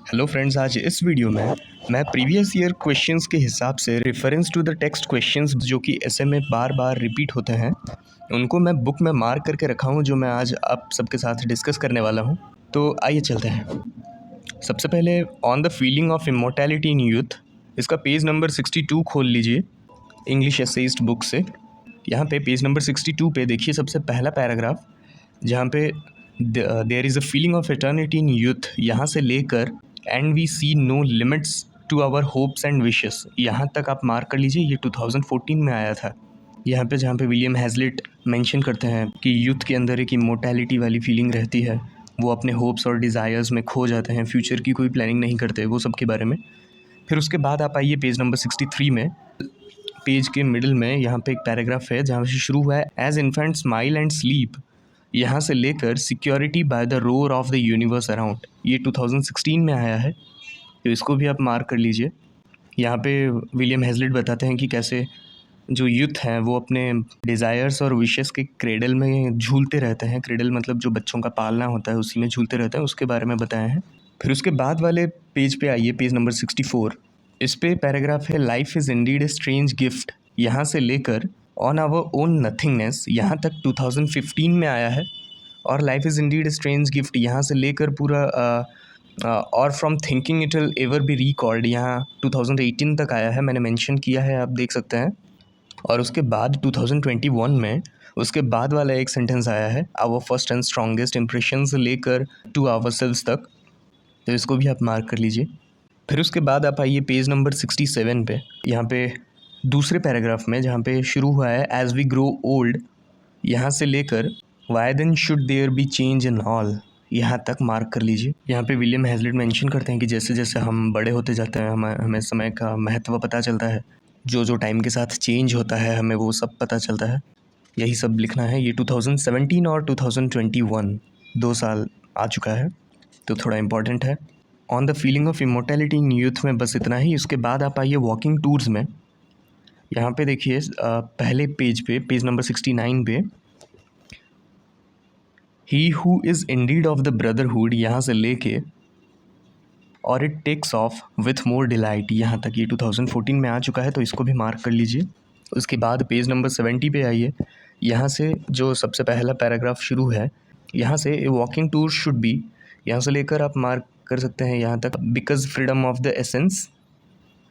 Hello friends, आज इस video में मैं प्रीवियस ईयर क्वेश्चंस के हिसाब से reference to the text questions जो कि ऐसे में बार बार रिपीट होते हैं उनको मैं बुक में मार्क करके रखा हूँ, जो मैं आज आप सबके साथ डिस्कस करने वाला हूँ। तो आइए चलते हैं। सबसे पहले on the feeling of immortality in youth, इसका पेज नंबर 62 खोल लीजिए इंग्लिश एसेइस्ट बुक से। यहाँ पे पेज नंबर 62 पे देखिए सबसे पहला पैराग्राफ, जहाँ पे there is a feeling of eternity in youth, यहाँ से लेकर and we see no limits to our hopes and wishes, यहाँ तक आप मार्क कर लीजिए। ये 2014 में आया था। यहाँ पे जहाँ पे विलियम हैज़लिट मेंशन करते हैं कि यूथ के अंदर एक इमोर्टैलिटी वाली फीलिंग रहती है, वो अपने होप्स और डिज़ायर्स में खो जाते हैं, फ्यूचर की कोई प्लानिंग नहीं करते, वो सब के बारे में। फिर उसके बाद आप आइए पेज नंबर 63 में। पेज के मिडिल में यहाँ पे एक पैराग्राफ है जहाँ से शुरू हुआ है as infant smile and sleep, यहाँ से लेकर security by the roar of the universe around, ये 2016 में आया है। तो इसको भी आप मार्क कर लीजिए। यहाँ पे विलियम हैज़लिट बताते हैं कि कैसे जो यूथ हैं वो अपने डिज़ायर्स और विशेस के क्रेडल में झूलते रहते हैं। क्रेडल मतलब जो बच्चों का पालना होता है उसी में झूलते रहते हैं, उसके बारे में बताया है। फिर उसके बाद वाले पेज पे आइए, पेज नंबर 64। इस पे पैराग्राफ है life is Indeed a strange gift, यहाँ से लेकर ऑन आवर ओन नथिंगनेस, यहाँ तक 2015 में आया है। और life is Indeed a strange gift, यहाँ से लेकर पूरा और from thinking it will ever be record, यहाँ 2018 तक आया है, मैंने मेंशन किया है, आप देख सकते हैं। और उसके बाद 2021 में उसके बाद वाला एक सेंटेंस आया है our first and strongest impressions लेकर टू आवर सेल्व्स तक, तो इसको भी आप मार्क कर लीजिए। फिर उसके बाद आप आइए पेज नंबर 67 पे, यहाँ पे दूसरे पैराग्राफ में जहाँ पे शुरू हुआ है एज वी ग्रो ओल्ड, यहाँ से लेकर why then should there be change in all, यहाँ तक मार्क कर लीजिए। यहाँ पे विलियम हैज़लिट मेंशन करते हैं कि जैसे जैसे हम बड़े होते जाते हैं हमें समय का महत्व पता चलता है, जो टाइम के साथ चेंज होता है हमें वो सब पता चलता है। यही सब लिखना है। ये 2017 और 2021 2 साल आ चुका है, तो थोड़ा इम्पॉर्टेंट है। On the feeling of immortality in youth में बस इतना ही। उसके बाद आप आइए वॉकिंग टूर्स में। यहाँ पे देखिए पहले पेज पे, पेज नंबर 69 पे, he who is indeed of the brotherhood, यहाँ से लेके और it takes off with more delight, यहाँ तक ये 2014 में आ चुका है, तो इसको भी मार्क कर लीजिए। उसके बाद पेज नंबर 70 पे आइए। यहाँ से जो सबसे पहला पैराग्राफ शुरू है, यहाँ से ए वॉकिंग टूर शुड बी, यहाँ से लेकर आप मार्क कर सकते हैं यहाँ तक because freedom of the essence,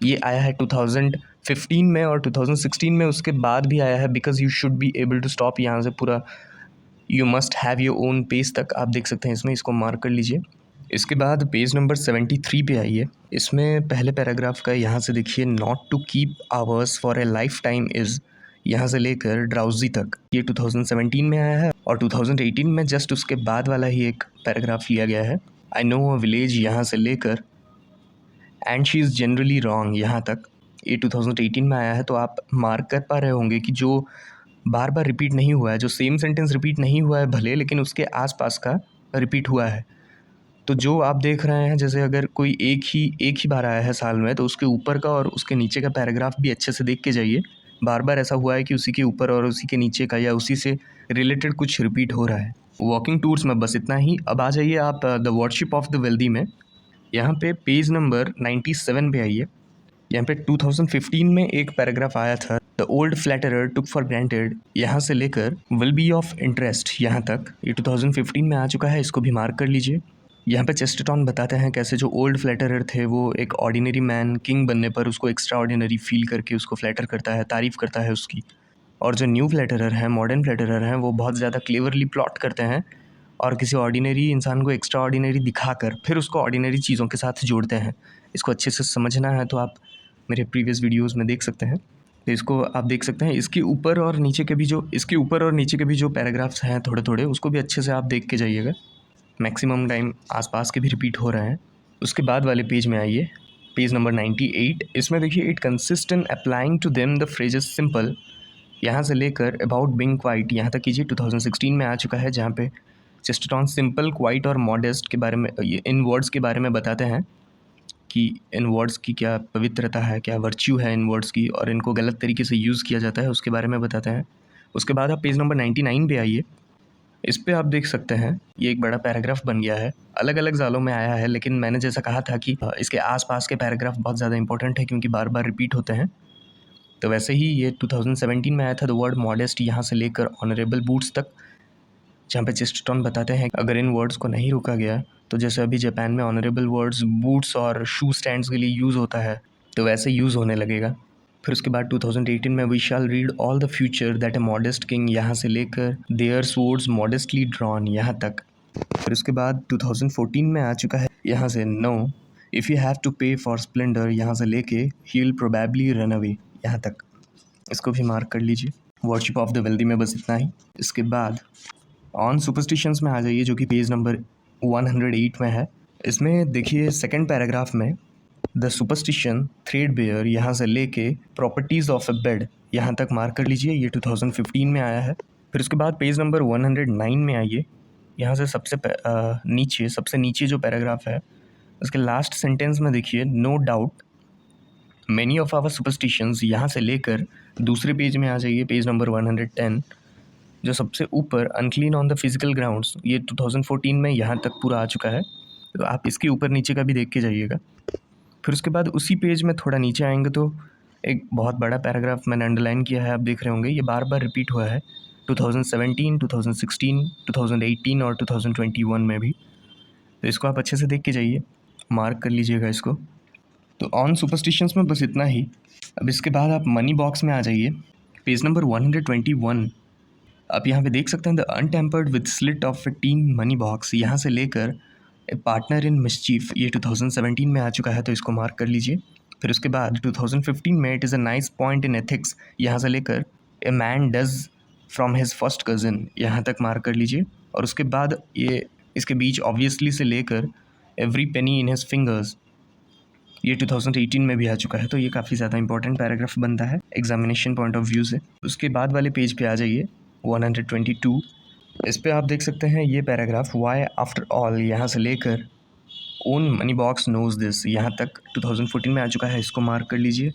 ये आया है 2015 में और 2016 में उसके बाद भी आया है because you should be able to stop, यहाँ से पूरा you must have your own pace तक आप देख सकते हैं इसमें, इसको मार्क कर लीजिए। इसके बाद पेज नंबर 73 पे आइए। इसमें पहले पैराग्राफ का यहाँ से देखिए not to keep hours for a life time is, यहाँ से लेकर ड्राउजी तक, ये 2017 में आया है। और 2018 में जस्ट उसके बाद वाला ही एक पैराग्राफ लिया गया है। आई नो अ विलेज, यहाँ से लेकर and she is generally wrong, यहाँ तक, ये 2018 में आया है। तो आप मार्क कर पा रहे होंगे कि जो बार बार रिपीट नहीं हुआ है, जो सेम सेंटेंस रिपीट नहीं हुआ है भले, लेकिन उसके आसपास का रिपीट हुआ है। तो जो आप देख रहे हैं, जैसे अगर कोई एक ही बार आया है साल में, तो उसके ऊपर का और उसके नीचे का पैराग्राफ भी अच्छे से देख के जाइए। बार बार ऐसा हुआ है कि उसी के ऊपर और उसी के नीचे का या उसी से रिलेटेड कुछ रिपीट हो रहा है। वॉकिंग टूर्स में बस इतना ही। अब आ जाइए आप the worship of the wealthy में। यहाँ पे पेज नंबर 97 पे आइए। यहाँ पे 2015 में एक पैराग्राफ आया था, the old flatterer took for granted, यहाँ से लेकर विल बी ऑफ इंटरेस्ट, यहाँ तक, ये 2015 में आ चुका है, इसको भी मार्क कर लीजिए। यहाँ पे चेस्टरटन बताते हैं कैसे जो ओल्ड फ्लैटरर थे वो एक ऑर्डिनरी मैन किंग बनने पर उसको एक्स्ट्रा ऑर्डिनरी फील करके उसको फ्लैटर करता है, तारीफ़ करता है उसकी। और जो न्यू फ्लैटरर हैं, मॉडर्न फ्लैटरर हैं, वो बहुत ज़्यादा क्लेवरली प्लॉट करते हैं और किसी ऑर्डिनरी इंसान को एक्स्ट्रा ऑर्डिनरी दिखाकर फिर उसको ऑर्डिनरी चीज़ों के साथ जोड़ते हैं। इसको अच्छे से समझना है तो आप मेरे प्रीवियस वीडियोस में देख सकते हैं, तो इसको आप देख सकते हैं। इसके ऊपर और नीचे के भी जो पैराग्राफ्स हैं थोड़े थोड़े, उसको भी अच्छे से आप देख के जाइएगा। मैक्सिमम टाइम आसपास के भी रिपीट हो रहे हैं। उसके बाद वाले पेज में आइए, पेज नंबर 98। इसमें देखिए it consist in applying to them the phrases simple, यहाँ से लेकर अबाउट बीइंग क्वाइट, यहाँ तक कीजिए 2016 में आ चुका है, जहाँ पे चेस्टरटन सिंपल, क्वाइट और मॉडेस्ट के बारे में, इन वर्ड्स के बारे में बताते हैं कि इन वर्ड्स की क्या पवित्रता है, क्या वर्च्यू है इन वर्ड्स की, और इनको गलत तरीके से यूज़ किया जाता है उसके बारे में बताते हैं। उसके बाद आप पेज नंबर 99 पे आइए। इस पे आप देख सकते हैं ये एक बड़ा पैराग्राफ बन गया है, अलग अलग सालों में आया है, लेकिन मैंने जैसा कहा था कि इसके आसपास के पैराग्राफ बहुत ज़्यादा इंपॉर्टेंट है क्योंकि बार बार रिपीट होते हैं। तो वैसे ही ये 2017 में आया था द वर्ड मॉडेस्ट यहाँ से लेकर ऑनरेबल बूट्स तक, जहाँ पे चेस्टरटन बताते हैं अगर इन वर्ड्स को नहीं रोका गया तो जैसे अभी जापान में ऑनरेबल वर्ड्स बूट्स और शू स्टैंड्स के लिए यूज़ होता है तो वैसे यूज़ होने लगेगा। फिर उसके बाद 2018 में we shall read all the future that a modest king यहाँ से लेकर देयर स्वर्ड्स मॉडेस्टली ड्रॉन यहाँ तक। फिर उसके बाद 2014 में आ चुका है यहाँ से no if you have to pay for splendour यहाँ से लेके he will probably run away यहाँ तक, इसको भी मार्क कर लीजिए। वर्शिप ऑफ द वेल्दी में बस इतना ही। इसके बाद ऑन सुपरस्टिशंस में आ जाइए जो कि पेज नंबर 108 में है। इसमें देखिए सेकंड पैराग्राफ में द सुपरस्टिशन थ्रेड बेयर यहाँ से लेके प्रॉपर्टीज़ ऑफ ए बेड यहाँ तक मार्क कर लीजिए, ये 2015 में आया है। फिर उसके बाद पेज नंबर 109 में आइए, यहाँ से सबसे नीचे जो पैराग्राफ है उसके लास्ट सेंटेंस में देखिए no doubt many of our superstitions यहाँ से लेकर दूसरे पेज में आ जाइए, पेज नंबर 110 जो सबसे ऊपर unclean on the physical grounds, ये 2014 में यहाँ तक पूरा आ चुका है, तो आप इसके ऊपर नीचे का भी देख के जाइएगा। फिर उसके बाद उसी पेज में थोड़ा नीचे आएंगे तो एक बहुत बड़ा पैराग्राफ मैंने अंडरलाइन किया है, आप देख रहे होंगे ये बार बार रिपीट हुआ है 2017, 2016, 2018 और 2021 में भी, तो इसको आप अच्छे से देख के जाइए, मार्क कर लीजिएगा इसको। तो ऑन सुपरस्टिशंस में बस इतना ही। अब इसके बाद आप मनी बॉक्स में आ जाइए, पेज नंबर 121। आप यहाँ पे देख सकते हैं the untampered with slit of a tin money box यहाँ से लेकर ए पार्टनर इन मिसचीफ, ये 2017 में आ चुका है, तो इसको मार्क कर लीजिए। फिर उसके बाद 2015 में it is a nice point in ethics यहाँ से लेकर a man does from his first cousin यहाँ तक मार्क कर लीजिए। और उसके बाद ये इसके बीच ऑब्वियसली से लेकर every penny in his fingers, ये 2018 में भी आ चुका है, तो ये काफ़ी ज़्यादा इंपॉर्टेंट पैराग्राफ बनता है एग्जामिनेशन पॉइंट ऑफ व्यू से। उसके बाद वाले पेज पे आ जाइए 122, इस पे आप देख सकते हैं ये पैराग्राफ वाई आफ्टर ऑल यहाँ से लेकर own money box knows this यहाँ तक 2014 में आ चुका है, इसको मार्क कर लीजिए।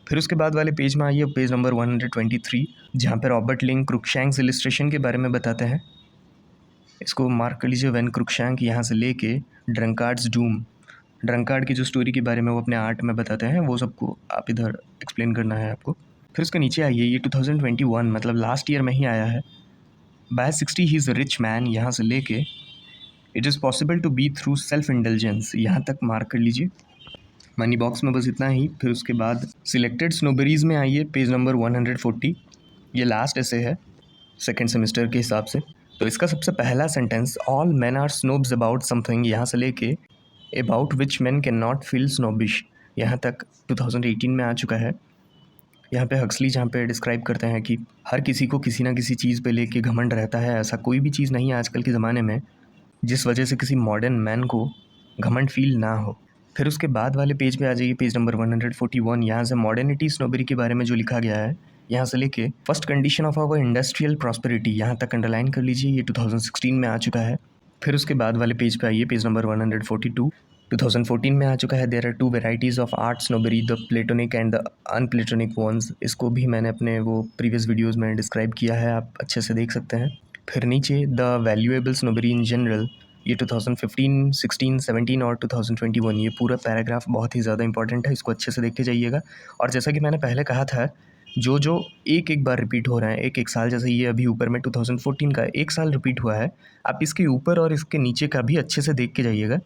फिर उसके बाद वाले पेज में आइए, पेज नंबर 123 जहाँ पे रॉबर्ट लिंक क्रुकशैंक्स इलिस्ट्रेशन के बारे में बताते हैं, इसको मार्क कर लीजिए। व्हेन क्रुकशैंक यहाँ से लेके ड्रंकार्ड्स डूम, ड्रंकार्ड की जो स्टोरी के बारे में वो अपने आर्ट में बताते हैं, वो सबको आप इधर एक्सप्लेन करना है आपको। फिर उसके नीचे आइए, ये 2021 मतलब लास्ट ईयर में ही आया है, by 60 he is a rich man यहाँ से लेके it is possible to be through self intelligence यहाँ तक मार्क कर लीजिए। मनी बॉक्स में बस इतना ही। फिर उसके बाद सिलेक्टेड स्नोबेरीज़ में आइए, पेज नंबर 140, ये लास्ट ऐसे है सेकेंड सेमेस्टर के हिसाब से। तो इसका सबसे पहला sentence all man are snobs about something यहाँ से लेके about which man can not feel snobbish यहाँ तक 2018 में आ चुका है। यहाँ पे हक्सली जहाँ पे डिस्क्राइब करते हैं कि हर किसी को किसी ना किसी चीज़ पे लेके घमंड रहता है, ऐसा कोई भी चीज़ नहीं है आजकल के ज़माने में जिस वजह से किसी मॉडर्न मैन को घमंड फील ना हो। फिर उसके बाद वाले पेज पे आ जाइए, पेज नंबर 141, यहाँ से मॉडर्निटी स्नोबेरी के बारे में जो लिखा गया है यहाँ से लेके first condition of our industrial prosperity यहाँ तक अंडरलाइन कर लीजिए, ये 2016 में आ चुका है। फिर उसके बाद वाले पेज पे आइए, पेज नंबर 142, 2014 में आ चुका है। There are two varieties of art snobbery, the platonic and the unplatonic ones, इसको भी मैंने अपने वो प्रीवियस वीडियोज़ में डिस्क्राइब किया है, आप अच्छे से देख सकते हैं। फिर नीचे the valuable snobbery in general, ये 2015, 16, 17 और 2021, ये पूरा पैराग्राफ बहुत ही ज़्यादा इंपॉर्टेंट है, इसको अच्छे से देख के जाइएगा। और जैसा कि मैंने पहले कहा था, जो जो एक बार रिपीट हो रहा है एक साल, जैसे ये अभी ऊपर में 2014 का 1 साल रिपीट हुआ है, आप इसके ऊपर और इसके नीचे का भी अच्छे से देख के जाइएगा,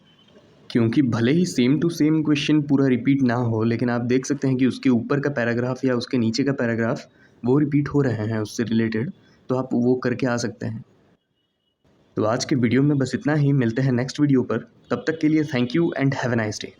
क्योंकि भले ही सेम टू सेम क्वेश्चन पूरा रिपीट ना हो, लेकिन आप देख सकते हैं कि उसके ऊपर का पैराग्राफ या उसके नीचे का पैराग्राफ वो रिपीट हो रहे हैं उससे रिलेटेड, तो आप वो करके आ सकते हैं। तो आज के वीडियो में बस इतना ही, मिलते हैं नेक्स्ट वीडियो पर, तब तक के लिए thank you and have a nice day.